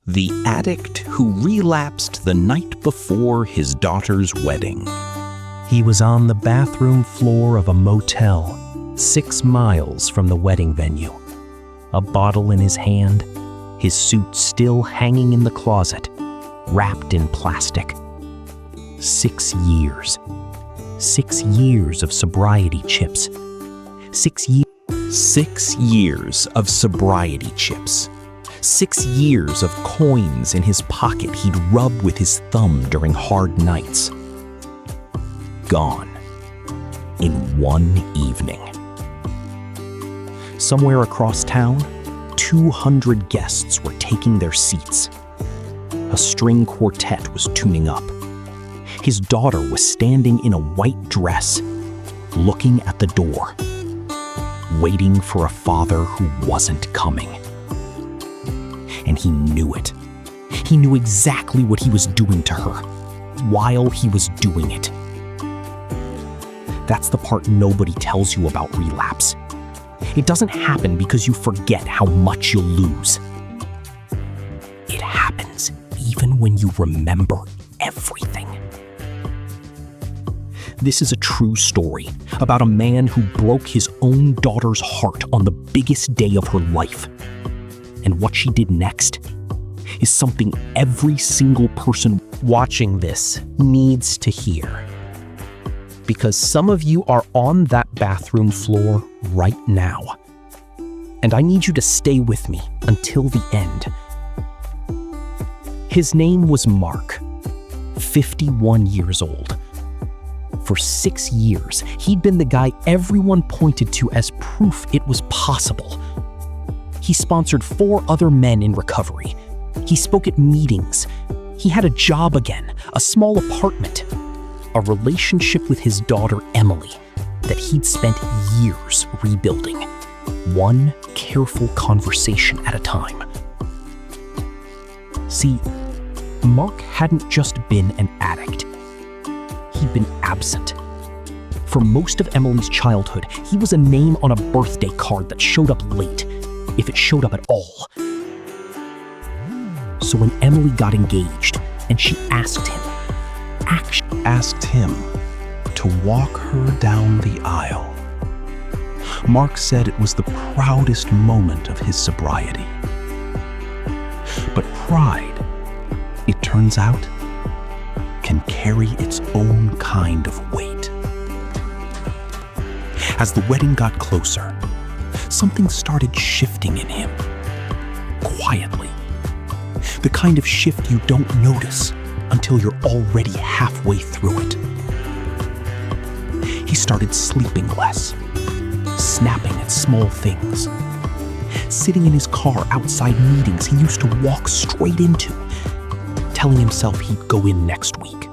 The addict who relapsed the night before his daughter's wedding. He was on the bathroom floor of a motel, 6 miles from the wedding venue. A bottle in his hand, his suit still hanging in the closet, wrapped in plastic. 6 years. 6 years of sobriety chips. 6 years. 6 years of sobriety chips. 6 years of coins in his pocket he'd rub with his thumb during hard nights. Gone. In one evening. Somewhere across town, 200 guests were taking their seats. A string quartet was tuning up. His daughter was standing in a white dress, looking at the door, waiting for a father who wasn't coming. And he knew it. He knew exactly what he was doing to her, while he was doing it. That's the part nobody tells you about relapse. It doesn't happen because you forget how much you'll lose. It happens even when you remember everything. This is a true story about a man who broke his own daughter's heart on the biggest day of her life. And what she did next is something every single person watching this needs to hear. Because some of you are on that bathroom floor right now. And I need you to stay with me until the end. His name was Mark, 51 years old. For 6 years, he'd been the guy everyone pointed to as proof it was possible. He sponsored 4 other men in recovery. He spoke at meetings. He had a job again, a small apartment, a relationship with his daughter, Emily, that he'd spent years rebuilding, one careful conversation at a time. See, Mark hadn't just been an addict. He'd been absent. For most of Emily's childhood, he was a name on a birthday card that showed up late, if it showed up at all. So when Emily got engaged and she asked him to walk her down the aisle, Mark said it was the proudest moment of his sobriety. But pride, it turns out, can carry its own kind of weight. As the wedding got closer, something started shifting in him, quietly. The kind of shift you don't notice until you're already halfway through it. He started sleeping less, snapping at small things, sitting in his car outside meetings he used to walk straight into, telling himself he'd go in next week.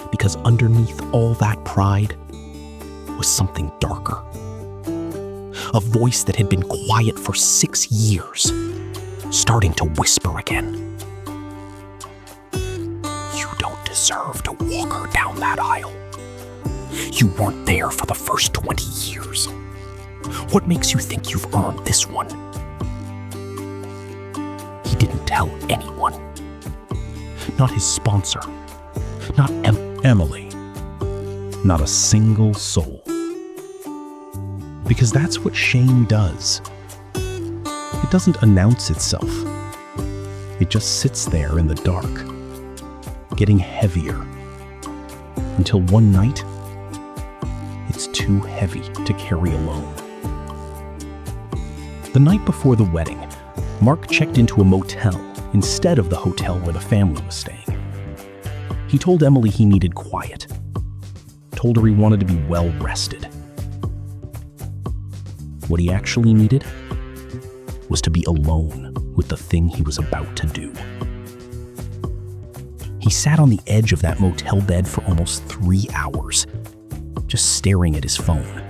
Because underneath all that pride was something darker. A voice that had been quiet for 6 years, starting to whisper again. You don't deserve to walk her down that aisle. You weren't there for the first 20 years. What makes you think you've earned this one? He didn't tell anyone. Not his sponsor. Not Emily. Not a single soul. Because that's what shame does. It doesn't announce itself. It just sits there in the dark, getting heavier, until one night, it's too heavy to carry alone. The night before the wedding, Mark checked into a motel instead of the hotel where the family was staying. He told Emily he needed quiet, told her he wanted to be well rested. What he actually needed was to be alone with the thing he was about to do. He sat on the edge of that motel bed for almost 3 hours, just staring at his phone,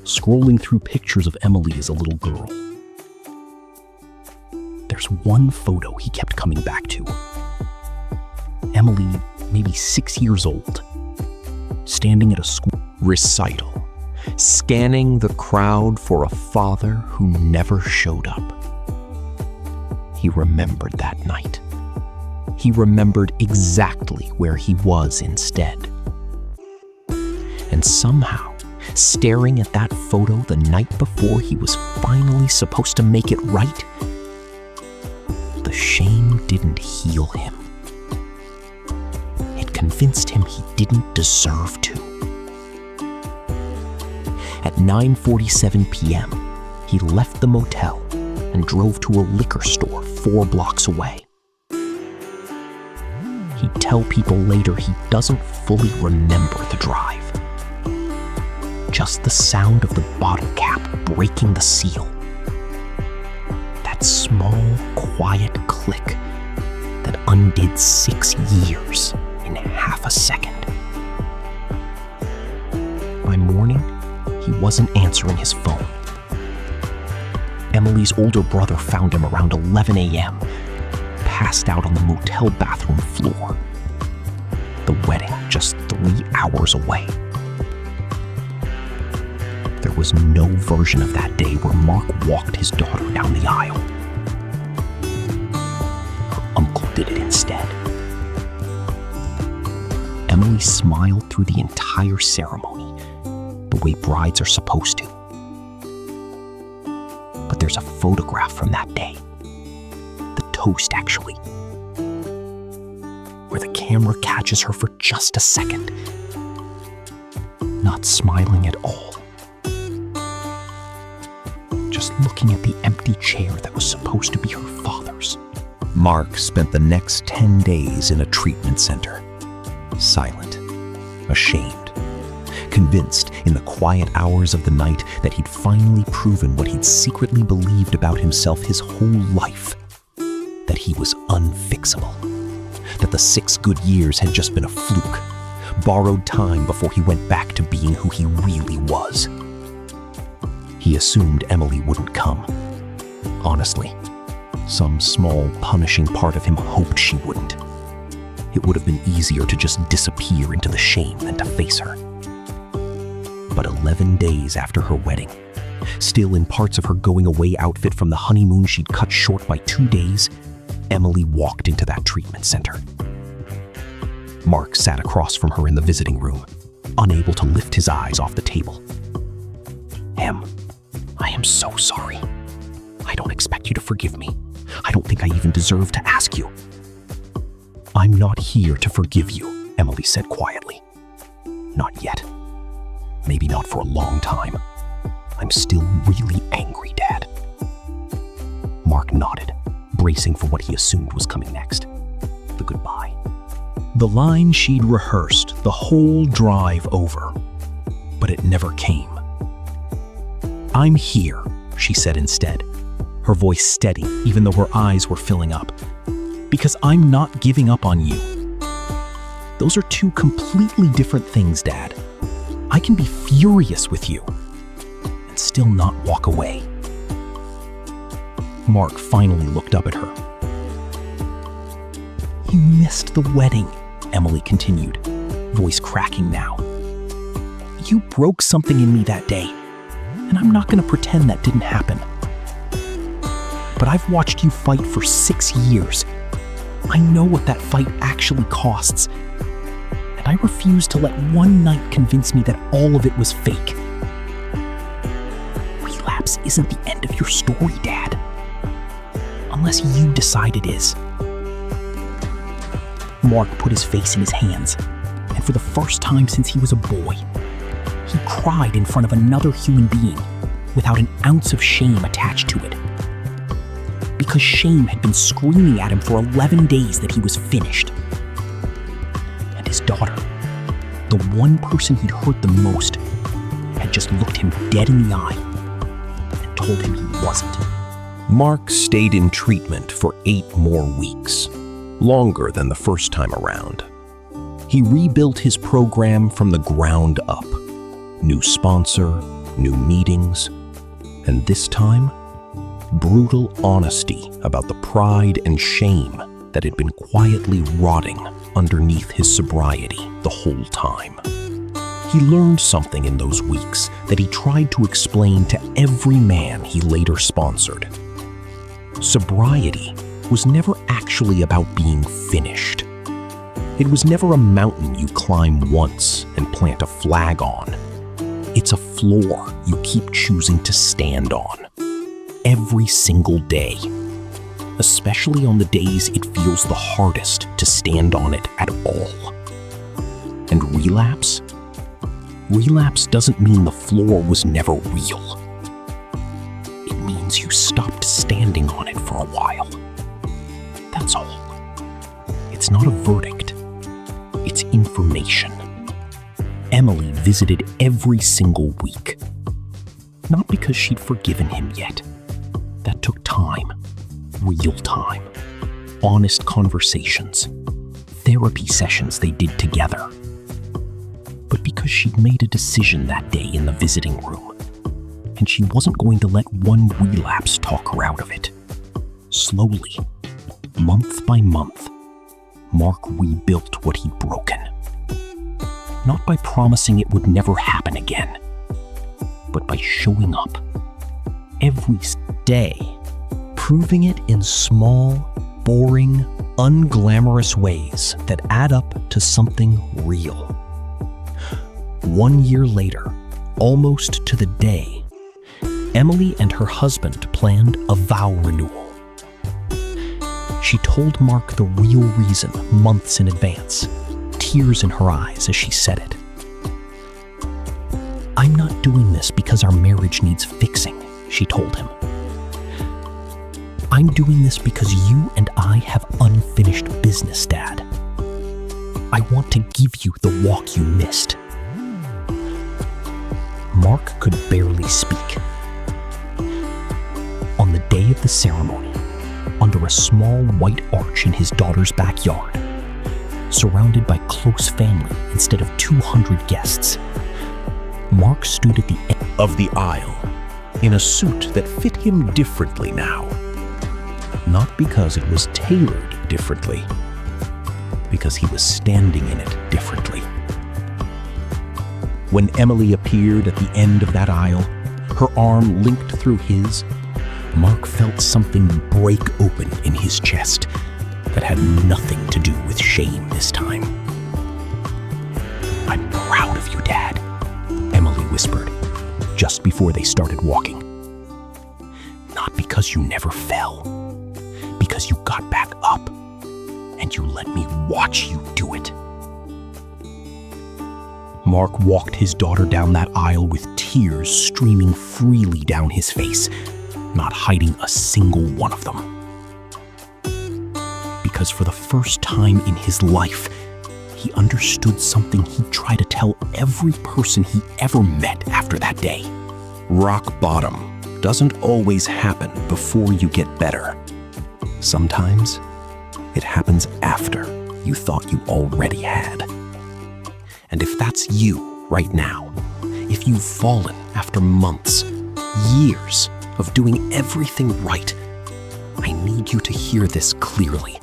scrolling through pictures of Emily as a little girl. There's one photo he kept coming back to. Emily, maybe 6 years old, standing at a school Recital. Scanning the crowd for a father who never showed up. He remembered that night. He remembered exactly where he was instead. And somehow, staring at that photo the night before he was finally supposed to make it right, the shame didn't heal him. It convinced him he didn't deserve to. At 9:47 p.m., he left the motel and drove to a liquor store 4 blocks away. He'd tell people later he doesn't fully remember the drive. Just the sound of the bottle cap breaking the seal. That small, quiet click that undid 6 years in half a second. By morning, he wasn't answering his phone. Emily's older brother found him around 11 a.m., passed out on the motel bathroom floor. The wedding just 3 hours away. There was no version of that day where Mark walked his daughter down the aisle. Her uncle did it instead. Emily smiled through the entire ceremony, the way brides are supposed to. But there's a photograph from that day. The toast, actually. Where the camera catches her for just a second. Not smiling at all. Just looking at the empty chair that was supposed to be her father's. Mark spent the next 10 days in a treatment center. Silent, ashamed, convinced in the quiet hours of the night that he'd finally proven what he'd secretly believed about himself his whole life. That he was unfixable. That the 6 good years had just been a fluke, borrowed time before he went back to being who he really was. He assumed Emily wouldn't come. Honestly, some small, punishing part of him hoped she wouldn't. It would have been easier to just disappear into the shame than to face her. But 11 days after her wedding, still in parts of her going-away outfit from the honeymoon she'd cut short by 2 days, Emily walked into that treatment center. Mark sat across from her in the visiting room, unable to lift his eyes off the table. Em, I am so sorry. I don't expect you to forgive me. I don't think I even deserve to ask you. I'm not here to forgive you, Emily said quietly. Not yet. Maybe not for a long time. I'm still really angry, Dad. Mark nodded, bracing for what he assumed was coming next. The goodbye. The line she'd rehearsed the whole drive over, but it never came. I'm here, she said instead, her voice steady even though her eyes were filling up. Because I'm not giving up on you. Those are 2 completely different things, Dad. I can be furious with you and still not walk away. Mark finally looked up at her. You missed the wedding, Emily continued, voice cracking now. You broke something in me that day, and I'm not going to pretend that didn't happen. But I've watched you fight for 6 years. I know what that fight actually costs. And I refuse to let one night convince me that all of it was fake. Relapse isn't the end of your story, Dad. Unless you decide it is. Mark put his face in his hands, and for the first time since he was a boy, he cried in front of another human being without an ounce of shame attached to it. Because shame had been screaming at him for 11 days that he was finished. And his daughter, the one person he'd hurt the most, had just looked him dead in the eye and told him he wasn't. Mark stayed in treatment for 8 more weeks, longer than the first time around. He rebuilt his program from the ground up. New sponsor, new meetings, and this time, brutal honesty about the pride and shame that had been quietly rotting underneath his sobriety the whole time. He learned something in those weeks that he tried to explain to every man he later sponsored. Sobriety was never actually about being finished. It was never a mountain you climb once and plant a flag on. It's a floor you keep choosing to stand on every single day, especially on the days it feels the hardest to stand on it at all. And relapse? Relapse doesn't mean the floor was never real. It means you stopped standing on it for a while. That's all. It's not a verdict. It's information. Emily visited every single week. Not because she'd forgiven him yet. That took time. Real time. Honest conversations. Therapy sessions they did together. But because she'd made a decision that day in the visiting room, and she wasn't going to let one relapse talk her out of it. Slowly, month by month, Mark rebuilt what he'd broken. Not by promising it would never happen again, but by showing up every day, proving it in small, boring, unglamorous ways that add up to something real. 1 year later, almost to the day, Emily and her husband planned a vow renewal. She told Mark the real reason months in advance, tears in her eyes as she said it. "I'm not doing this because our marriage needs fixing," she told him. "I'm doing this because you and I have unfinished business, Dad. I want to give you the walk you missed." Mark could barely speak. On the day of the ceremony, under a small white arch in his daughter's backyard, surrounded by close family instead of 200 guests, Mark stood at the end Of the aisle, in a suit that fit him differently now. Not because it was tailored differently, because he was standing in it differently. When Emily appeared at the end of that aisle, her arm linked through his, Mark felt something break open in his chest that had nothing to do with shame this time. "I'm proud of you, Dad," Emily whispered, just before they started walking. "Not because you never fell, because you got back up, and you let me watch you do it." Mark walked his daughter down that aisle with tears streaming freely down his face, not hiding a single one of them. Because for the first time in his life, he understood something he'd try to tell every person he ever met after that day. Rock bottom doesn't always happen before you get better. Sometimes it happens after you thought you already had. And if that's you right now, if you've fallen after months, years of doing everything right, I need you to hear this clearly.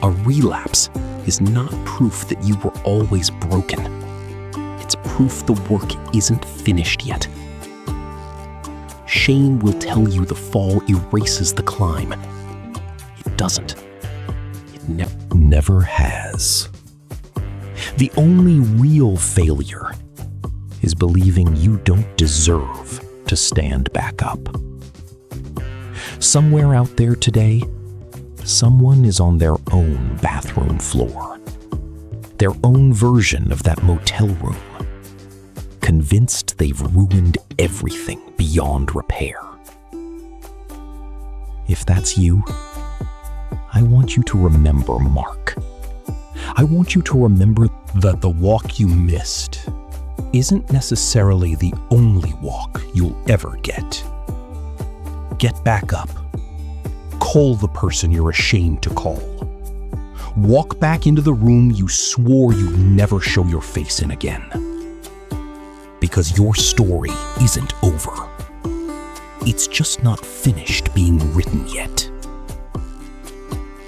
A relapse is not proof that you were always broken. It's proof the work isn't finished yet. Shame will tell you the fall erases the climb. It doesn't. It never has. The only real failure is believing you don't deserve to stand back up. Somewhere out there today, someone is on their own bathroom floor, their own version of that motel room, convinced they've ruined everything beyond repair. If that's you, I want you to remember Mark. I want you to remember that the walk you missed isn't necessarily the only walk you'll ever get. Get back up. Call the person you're ashamed to call. Walk back into the room you swore you'd never show your face in again. Because your story isn't over. It's just not finished being written yet.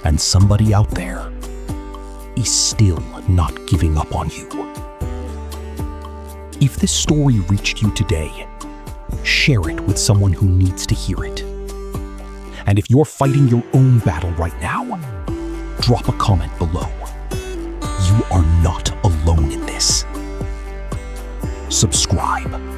And somebody out there is still not giving up on you. If this story reached you today, share it with someone who needs to hear it. And if you're fighting your own battle right now, drop a comment below. You are not alone in this. Subscribe.